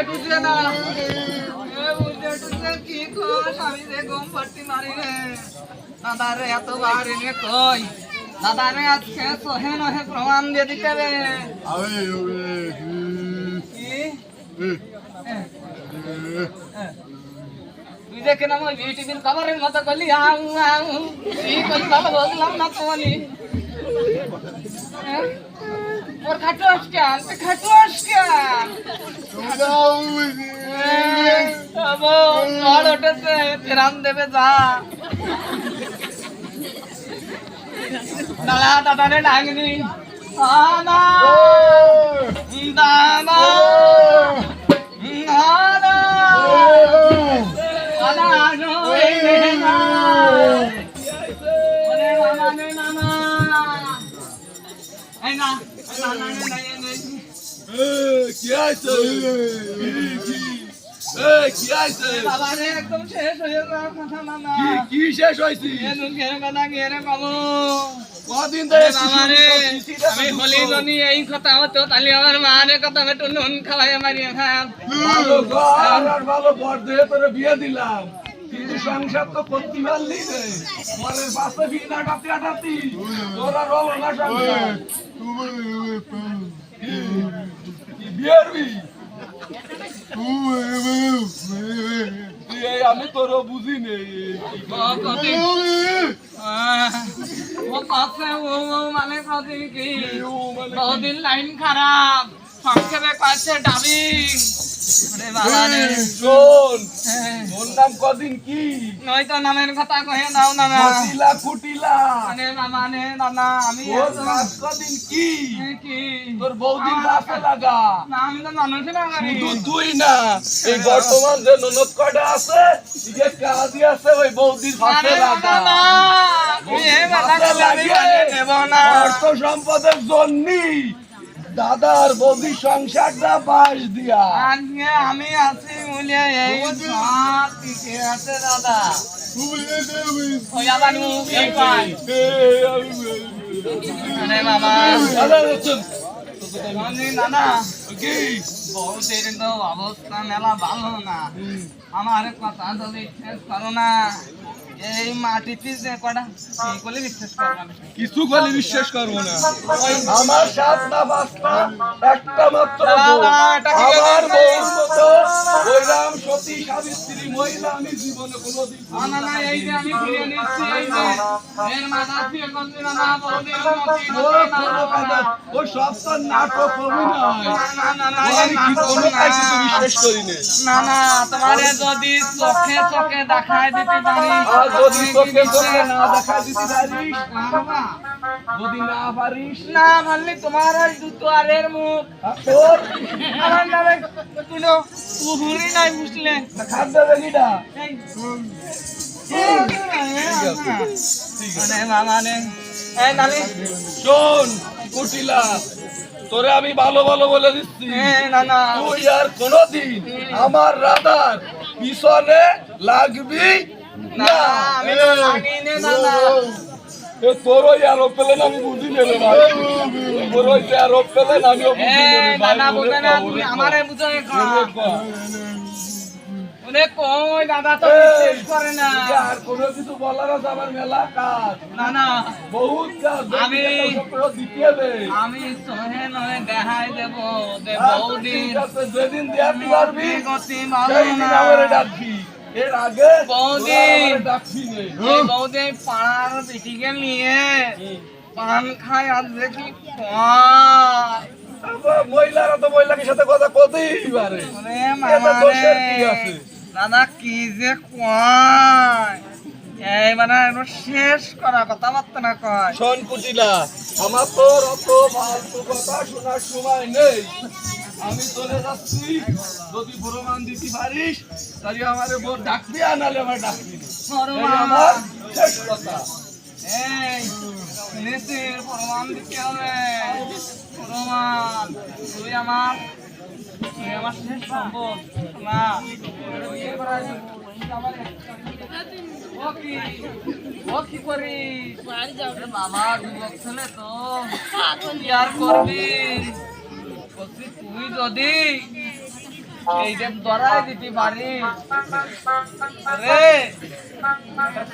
টুজে না বুঝে টুজে কি কস আমি যে গম পাটি মারি রে দাদারে এত বাড়ি রে কই দাদারে আজকে সহে নহে প্রমাণ দিয়ে দিতে রে তুই দেখে না ওই টিভির খবরের মতো করলি আউ আউ কি করলি ভালো বললাম না তোমালি ওর খাটোস কেন তুই খাটোস কেন ঝড় উঠেছে ফেরান দেবে যা দাদা দাদারে ডাকনি দাদা দাদা একদম শেষ হয়ে যাওয়ার কথা না কি শেষ হয়েছি কদিন ধরে আমি হলি জনি এই কথা হতো তাহলে আমার মায়ের কথা একটু নুন খাওয়াই মারিয়ে খাম ভালো বর দিয়ে তোরে বিয়ে দিলাম কিন্তু সংসার তো করতে পারলি রে মনের পাশে বিনা টাতি আটাতি তোরা রল না সংসার বিয়ের বি আমি তোর বুঝি নেই মানে কদিন লাইন খারাপ সংক্ষেপে কাছে ডাবিং কদিন কি নয়তো নামের কথা কহে নাও না কুটিলা মানে নানা আমি কদিন কি তোর বৌদির বাসে লাগা না আমি তো মানুষে লাগাই তুই না এই বর্তমান যে ননদ কয়টা আছে যে কাজী আছে ওই বৌদির বাসে লাগা অর্থ সম্পদের জন্য দাদার বৌদি সংসারটা বাস দিয়া আমি আছি বলে এই আছে দাদা মামা নানা বউদের তো অবস্থা মেলা ভালো না আমার কথা যদি শেষ করো না এই মাটিতে যে কটা কি করলে বিশ্বাস করবো না কিছু করলে বিশ্বাস করবো না আমার সাতটা বাচ্চা একটা মাত্র আমার বউর মতো ওইরাম সতী সাবিত্রী মহিলা আমি জীবনে কোনোদিন না না এই যে আমি ফিরে নিচ্ছি এই যে এর মাথা দিয়ে গন্ডি না বউদের মতো ও সব তো নাটক অভিনয় না না না আমি কোনো কাজ বিশ্বাস করি না না তোমারে যদি চোখে চোখে দেখায় দিতে পারি যদি তোকে তোকে না দেখা দিতে পারিস যদি না পারিস না মানলে তোমার আর দুটো আরের মুখ তোর আমার নামে তুলো উহুরি নাই বুঝলে খাদ্য বেগিটা মানে মামানে এই নালি শোন কুটিলা তোরে আমি ভালো ভালো বলে দিচ্ছি না না তুই আর কোনদিন আমার রাধার পিছনে লাগবি না আমি তো লাগিনি না না এ তোর ওই আরোপ পেলেন আমি বুঝি নেবে ভাই তোর ওই আরোপ পেলেন আমিও বুঝি নেবে ভাই না বুঝে না তুমি আমারে বুঝে অনেক কই দাদা তো বিশ্বাস করে না আর কোনো কিছু বলার আছে আমার মেলা কাজ না না বহুত কাজ আমি দিতে দে আমি সহে নয় দেখাই দেব দে বৌদিন যেদিন দেখাতে পারবি গতি মারো না আমারে ডাকবি এর আগে বৌদিন ডাকবি নে এই বৌদিন পাড়ার বিটিকে নিয়ে পান খায় আর দেখি মহিলারা তো মহিলার সাথে কথা কতই পারে মামা কি আছে দাদা কি যে কয় এই মানে শেষ করা কথাবার্তা না কয় শোন কুটিলা আমার তোর অত ফালতু কথা শোনার সময় নেই আমি চলে যাচ্ছি যদি প্রমাণ দিতে পারিস তাহলে আমার বোর ডাকবি আর নাহলে আমার ডাকবি আমার শেষ কথা এই নেতির প্রমাণ দিতে হবে প্রমাণ তুই আমার শেষ সম্ভব না ও কি করিস বাবা যুবক ছেলে তো কি আর করবি তুই যদি এই যে ধরাই দিতে পারি রে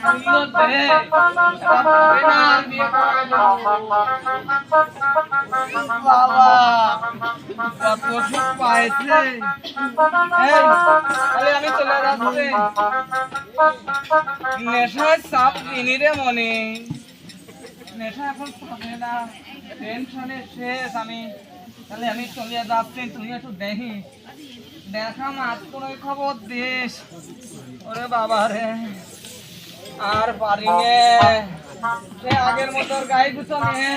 সুন্দর দে বাবা কত সুখ পাইছে আমি চলে যাচ্ছি নেশায় চাপ কিনি রে মনে নেশা এখন থাকে না টেনশনে শেষ আমি তাহলে আমি চলে যাচ্ছি তুমি একটু দেখি দেখা মাত কোনো খবর দিস ওরে বাবা রে আর পারি নে সে আগের মতো গাই গুছো নে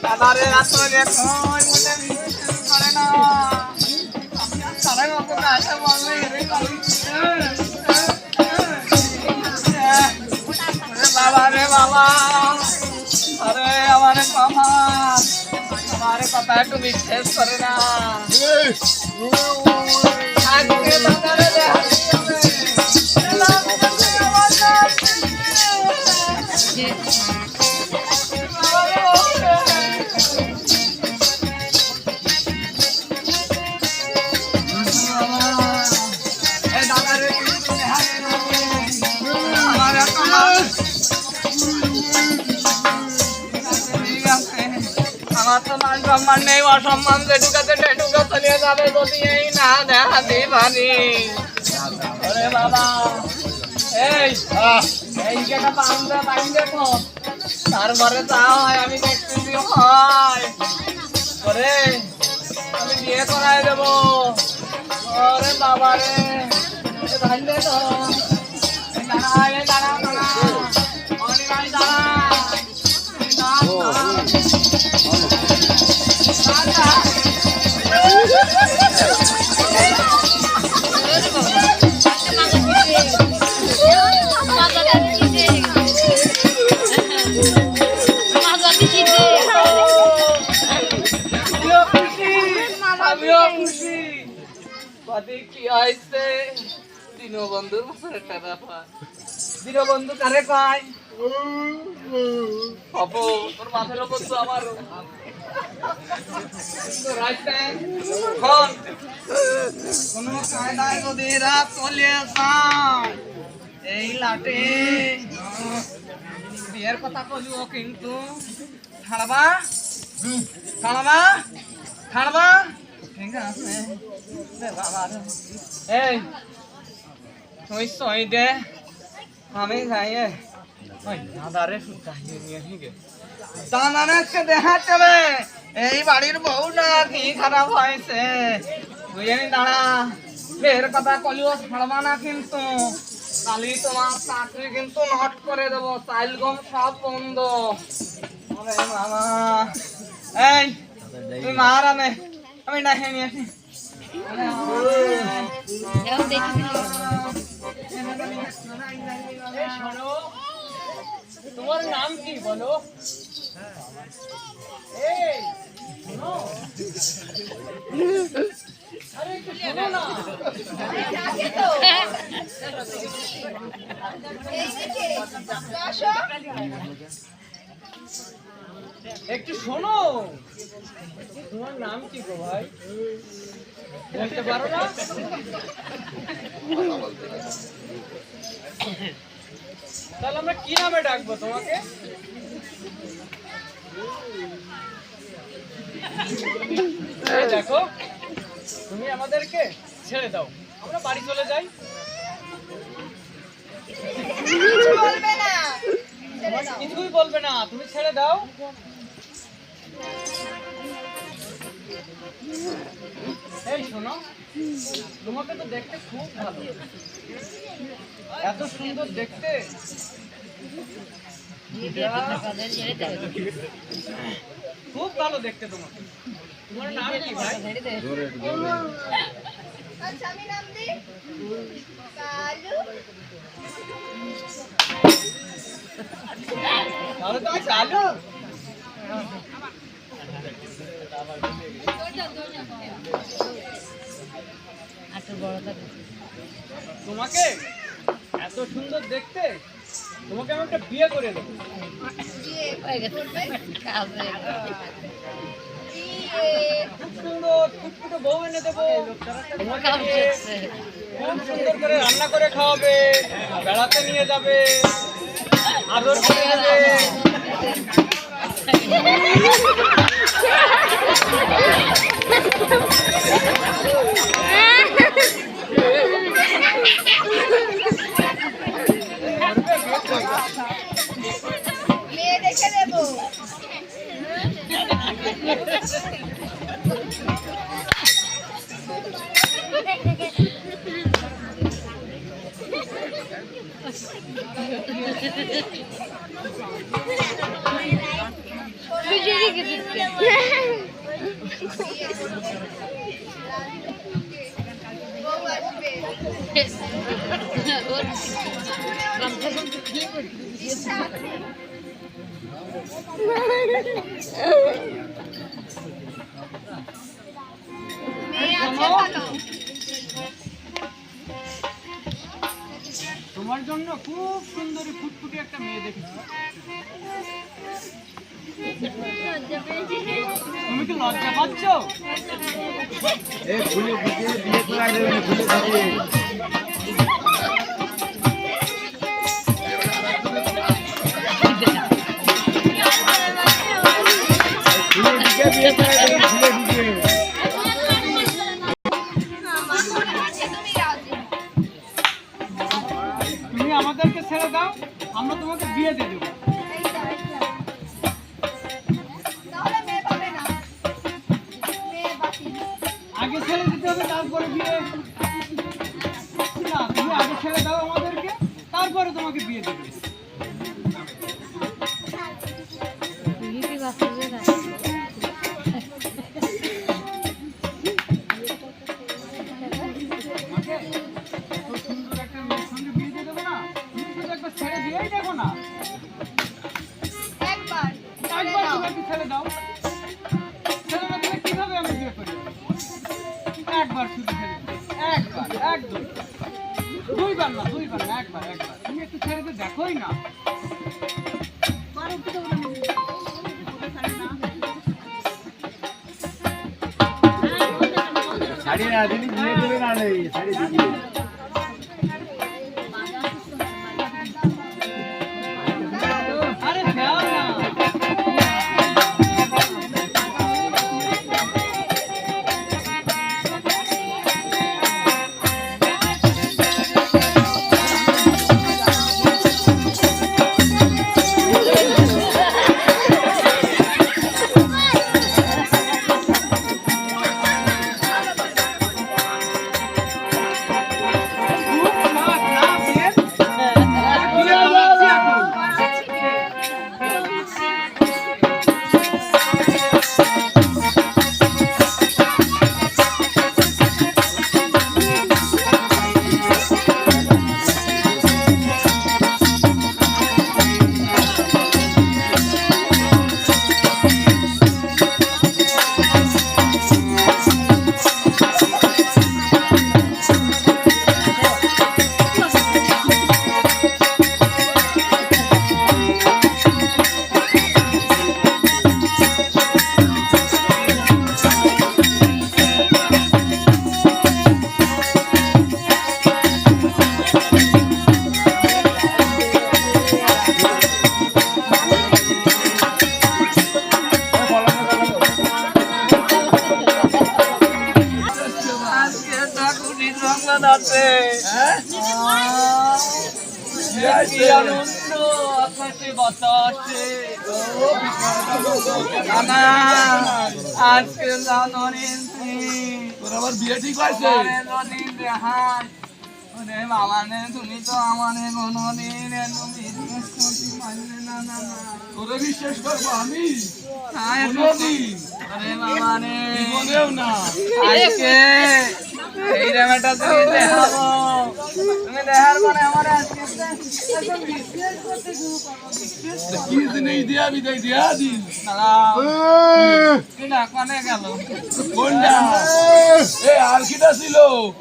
দাদারে আসলে কোন মনে করে না সারা মতো আসা বলবে রে বাবা রে বাবা আরে আমারে মামা আমারে কথা একটু বিশ্বাস করে না আজকে দাদারে আমার তো মান সম্মান নেই অসম্মান যেটুকাতে টেটুকা চলিয়ে যাবে যদি এই না দেখাতে পারি ওরে বাবা এই যেটা বান্ধে বাইন্ধে তো তারপরে যা হয় আমি দেখতেছি হয় ওরে আমি বিয়ে করাই দেবো ওরে বাবা রে বাইন্ধে তো দাঁড়া দাঁড়া দাঁড়া অনেক ভাই দাঁড়া কি হয়েছে দীনবন্ধুর মতো একটা ব্যাপার দীনবন্ধু কারে কয় বাবু তোর মাথার উপর তো আমার কোনো কায়দায় যদি রাত চলে যায় এই লাটে বিয়ের কথা বলিও কিন্তু ছাড়বা ছাড়বা ছাড়বা ঠিক আছে এই তুই সই দে আমি যাই ওই দাদারে সুতাইয়ে নিয়ে নিগে দাদাকে দেখাতে হবে এই বাড়ির বউ না কি খারাপ হয়েছে বুঝে নি দাঁড়া বের কথা কলিও ছাড়বা না কিন্তু কালি তোমার চাকরি কিন্তু নট করে দেবো চাইল গম সব বন্ধ আরে মামা এই তুই মার আনে আমি না নিয়ে আসি তোমার নাম কি বলো? আরে একটু শোনো না। একটু শোনো, তোমার নাম কি গো ভাই? বলতে পারো না? তাহলে আমরা কি নামে ডাকবো তোমাকে? দেখো তুমি আমাদেরকে ছেড়ে দাও, আমরা বাড়ি চলে যাই। কিছুই বলবে না, তুমি ছেড়ে দাও। এই শোনো, তোমাকে তো দেখতে খুব ভালো, এত সুন্দর দেখতে। খুব ভালো দেখতে তোমাকে। তোমার নাম কি ভাই? আচ্ছা আমি নাম দিই কালু। তাহলে তুমি চালু। তোমাকে এত সুন্দর দেখতে, তোমাকে আমি একটা বিয়ে করে দেবো। খুব সুন্দর ফুটফুটে বউ এনে দেবো, তোমাকে খুব সুন্দর করে রান্না করে খাওয়াবে, বেড়াতে নিয়ে যাবে, আদর করে নেবে। মেয়ে দেখে দেবো। বউ আসবে। ইচ্ছা আছে। মেয়ে আছে ভালো। তোমার জন্য খুব সুন্দরী ফুটফুটে একটা মেয়ে দেখেছি। তুমি কি লজ্জা পাচ্ছ? তুমি আমাদেরকে ছেড়ে দাও, আমরা তোমাকে বিয়ে দিয়ে দেবো। তাহলে মেয়ে পাবে না। মেয়ে বাকি। আগে ছেড়ে দিতে হবে, তারপরে বিয়ে। না, তুমি আগে ছেড়ে দাও আমাদেরকে, তারপরে তোমাকে বিয়ে দেবে। একবার ছেড়ে দাও, ছেড়ে না দিলে কিভাবে আমি বিয়ে করি? একবার শুধু ছেড়ে দাও, একবার, একদম, দুইবার না, একবার। তুমি একটু ছেড়ে দিয়ে দেখোই না। আরে দাও না আজকে ঠাকুরের সংবাদ আছে। কি আনন্দ আকাশে বাতাসে। নানা, আজকে জানুয়ারির দিন। আবার বিয়ে ঠিক হয়েছে তোমারে যদি দেখাই, ওরে বাবা রে, তুমি তো আমারে কোনোদিন এত বিশ্বাস করতে পারলে না। তোরে বিশ্বাস করবো আমি না, এত কোনোদিন ওরে বাবা রে, জীবনেও না। আজকে এই রেমেটা তুমি দেখাবো। তুমি দেখার পরে আমার আজকে একদম বিশ্বাস করতে শুরু করবো। কি জিনিস দিয়া বিদায় দিয়া দিন এটা কনে গেল? কোনটা এ আর কিটা ছিল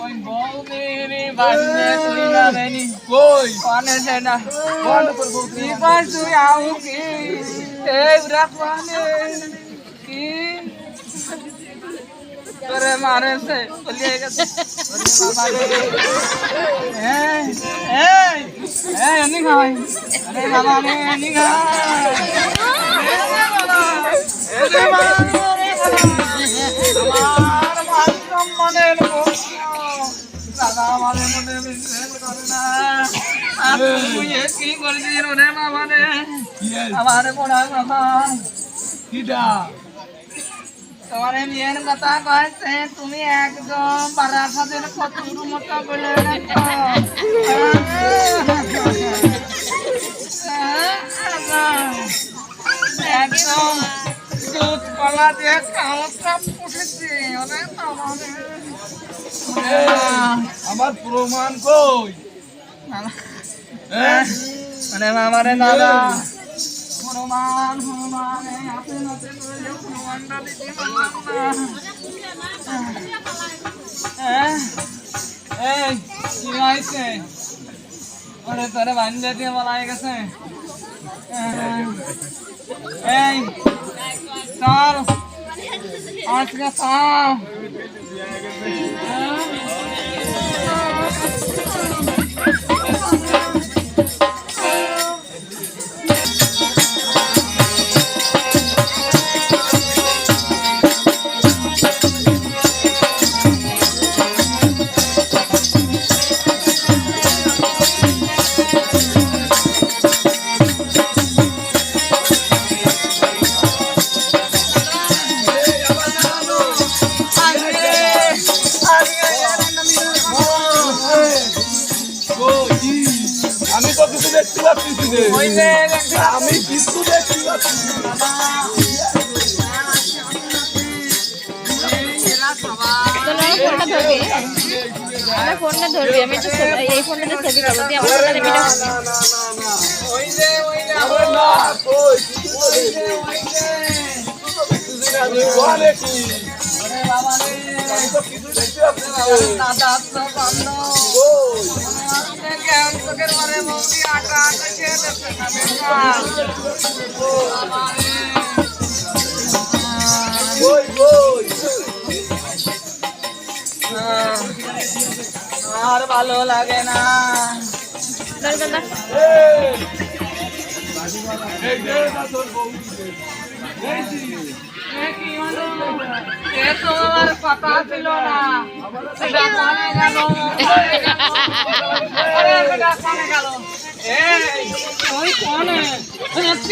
ওই বৌদিনী বাজনে তুই না দেনি কই কনে সেটা কোন তোর বউ কি কর তুই আউ কি এই বুড়া কনে কি তোরে মারে সে বলিয়ে গেছে। ওরে বাবা রে, এই এই এই এনি খাই, আরে বাবা রে এনি খাই, এরে বাবা রে আমার মান সম্মানের প্রশ্ন দাদা আমাদের মধ্যে বিশ্বাস করে না। আর তুই এ কি করছিস রে বাবা রে? আমার পড়া কথা কিটা তোমার মেয়ের কথা কয়েছে, তুমি একদম বারাসাতের কচুর মতো বলে রাখো। একদম দুধ কলা দিয়ে কামড়টা ফুটেছে। ওরে বাবা রে। আমার প্রমাণ কই মানে মামারে দাদা হনুমান হনুমান এই আপনি নতে করে হনুমানটা দিতে পারলাম না। এই কি হয়েছে? ওরে তোরে বান্ধে দিয়ে বলা হয়ে গেছে। এই চল আজকে চল। আমি তো কিছু দেখতে পাচ্ছি রে। ওই যে আমি কিছু দেখতে পাচ্ছি আমার ফোনটা ধরবি আমি তো এই ফোনটাতে ছবি করবো তুই আমার ফোনটাতে ভিডিও ওই যে আরে না কই আমি বলে কি ওরে বাবা রে, আমি তো কিছু দেখতে পাচ্ছি দাদা তো বন্ধ। কই আপনি কেমন চোখের মারে বৌদি আটা আটা খেয়ে দেখতে খাবেন না? বাবা রে। কই কই ভালো লাগে না। ধর ধর ধর। এই যে না তোর বউ এ তো আমার কথা ছিল না। এটা কানে গেল। আরে এটা কানে গেল। এই তুই কোনে? তুই এত